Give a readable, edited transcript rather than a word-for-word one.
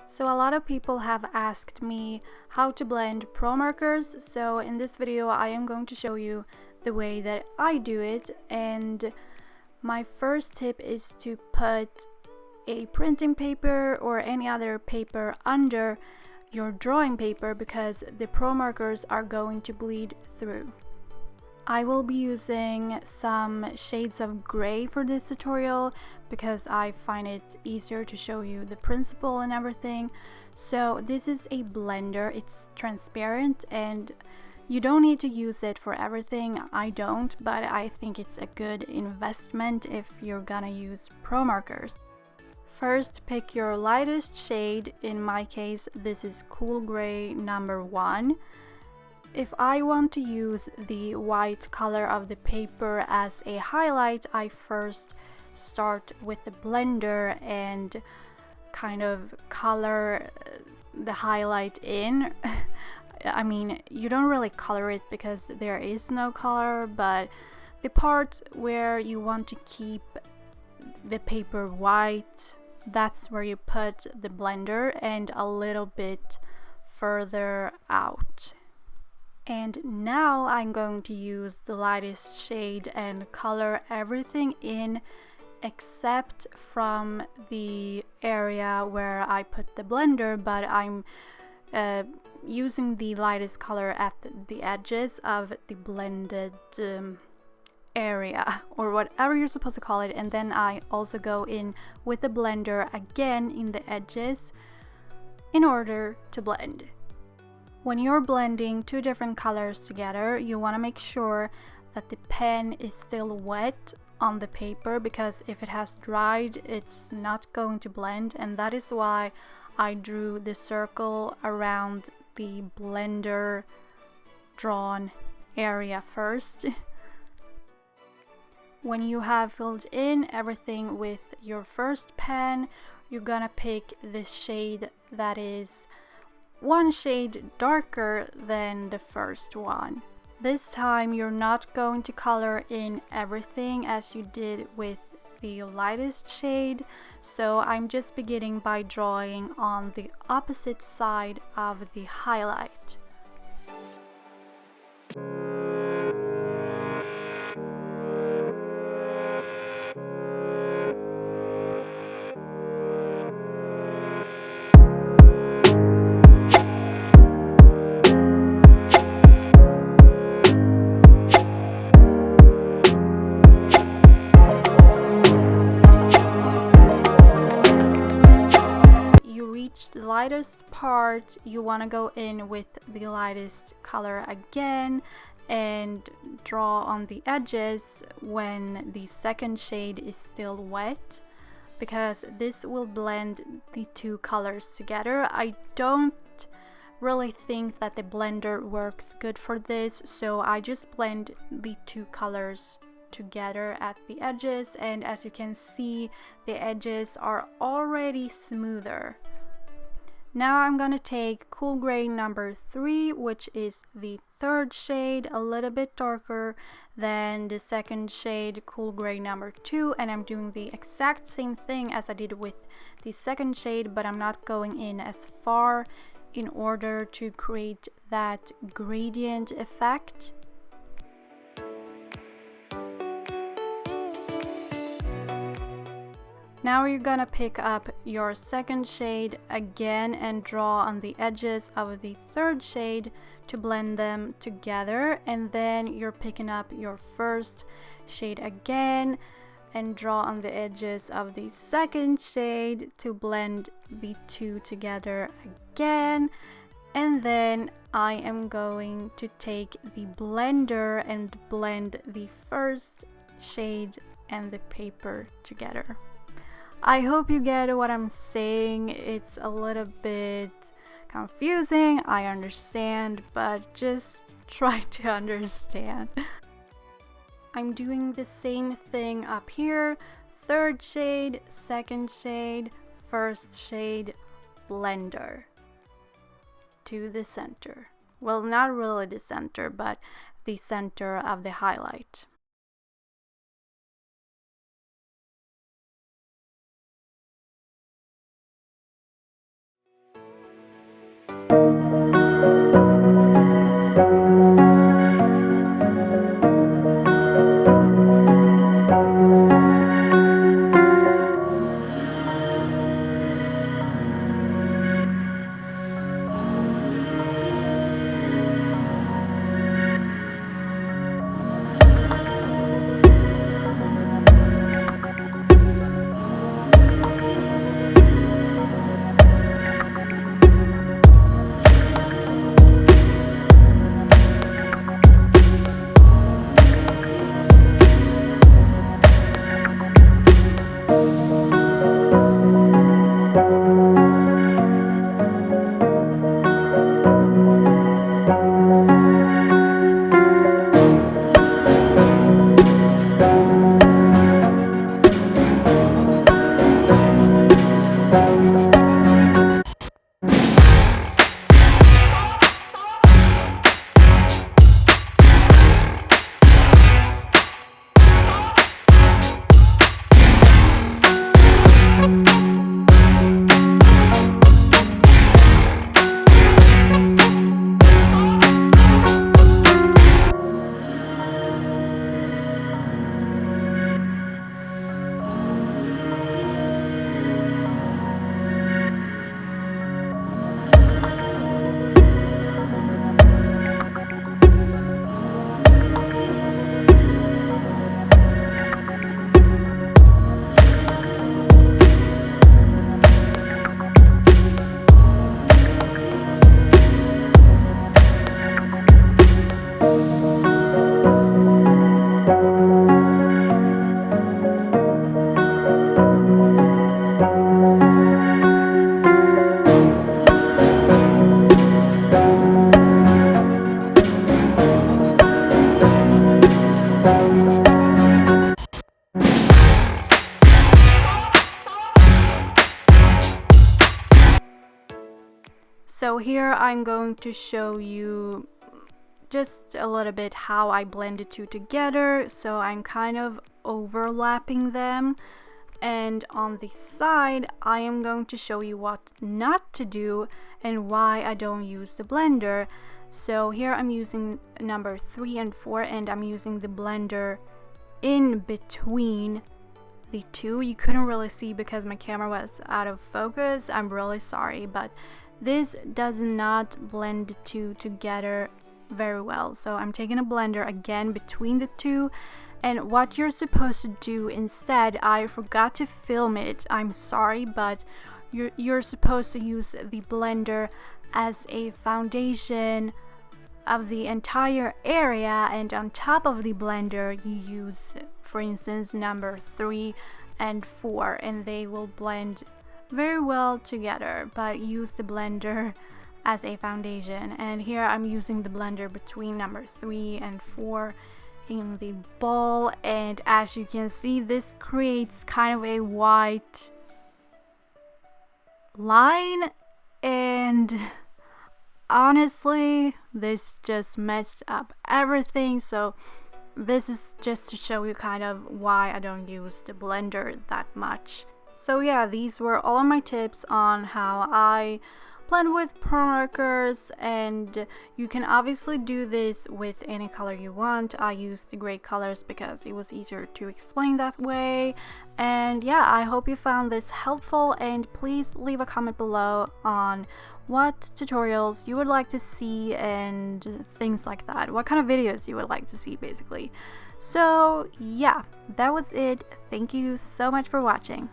So a lot of people have asked me how to blend Promarkers, so in this video I am going to show you the way that I do it. And my first tip is to put a printing paper or any other paper under your drawing paper because the Promarkers are going to bleed through. I will be using some shades of gray for this tutorial because I find it easier to show you the principle and everything. So this is a blender, it's transparent and you don't need to use it for everything. I don't, but I think it's a good investment if you're gonna use Promarkers. First, pick your lightest shade. In my case, this is Cool Gray number 1. If I want to use the white color of the paper as a highlight, I first start with the blender and kind of color the highlight in. I mean, you don't really color it because there is no color, but the part where you want to keep the paper white, that's where you put the blender and a little bit further out. And now I'm going to use the lightest shade and color everything in except from the area where I put the blender, but I'm using the lightest color at the edges of the blended area, or whatever you're supposed to call it, and then I also go in with the blender again in the edges in order to blend. When you're blending two different colors together, you want to make sure that the pen is still wet on the paper, because if it has dried, it's not going to blend, and that is why I drew the circle around the blender drawn area first. When you have filled in everything with your first pen, you're gonna pick this shade that is one shade darker than the first one. This time you're not going to color in everything as you did with the lightest shade, so I'm just beginning by drawing on the opposite side of the highlight. The lightest part, you want to go in with the lightest color again and draw on the edges when the second shade is still wet, because this will blend the two colors together. I don't really think that the blender works good for this, so I just blend the two colors together at the edges, and as you can see, the edges are already smoother. Now I'm gonna take Cool Gray number 3, which is the third shade, a little bit darker than the second shade, Cool Gray number 2, and I'm doing the exact same thing as I did with the second shade, but I'm not going in as far in order to create that gradient effect. Now you're gonna pick up your second shade again and draw on the edges of the third shade to blend them together, and then you're picking up your first shade again and draw on the edges of the second shade to blend the two together again. And then I am going to take the blender and blend the first shade and the paper together. I hope you get what I'm saying. It's a little bit confusing, I understand, but just try to understand. I'm doing the same thing up here. Third shade, second shade, first shade, blender to the center. Well, not really the center, but the center of the highlight. So here I'm going to show you just a little bit how I blend the two together. So I'm kind of overlapping them, and on the side I am going to show you what not to do and why I don't use the blender. So here I'm using number 3 and 4, and I'm using the blender in between the two. You couldn't really see because my camera was out of focus. I'm really sorry, but this does not blend the two together very well. So I'm taking a blender again between the two, and what you're supposed to do instead, I forgot to film it, I'm sorry, but you're supposed to use the blender as a foundation of the entire area, and on top of the blender you use, for instance, number 3 and 4, and they will blend very well together. But use the blender as a foundation, and here I'm using the blender between number 3 and 4 in the bowl, and as you can see, this creates kind of a white line, and honestly this just messed up everything. So this is just to show you kind of why I don't use the blender that much. So yeah, these were all of my tips on how I blend with Promarkers, and you can obviously do this with any color you want. I used the gray colors because it was easier to explain that way. And yeah, I hope you found this helpful, and please leave a comment below on what tutorials you would like to see and things like that, what kind of videos you would like to see basically. So yeah, that was it. Thank you so much for watching.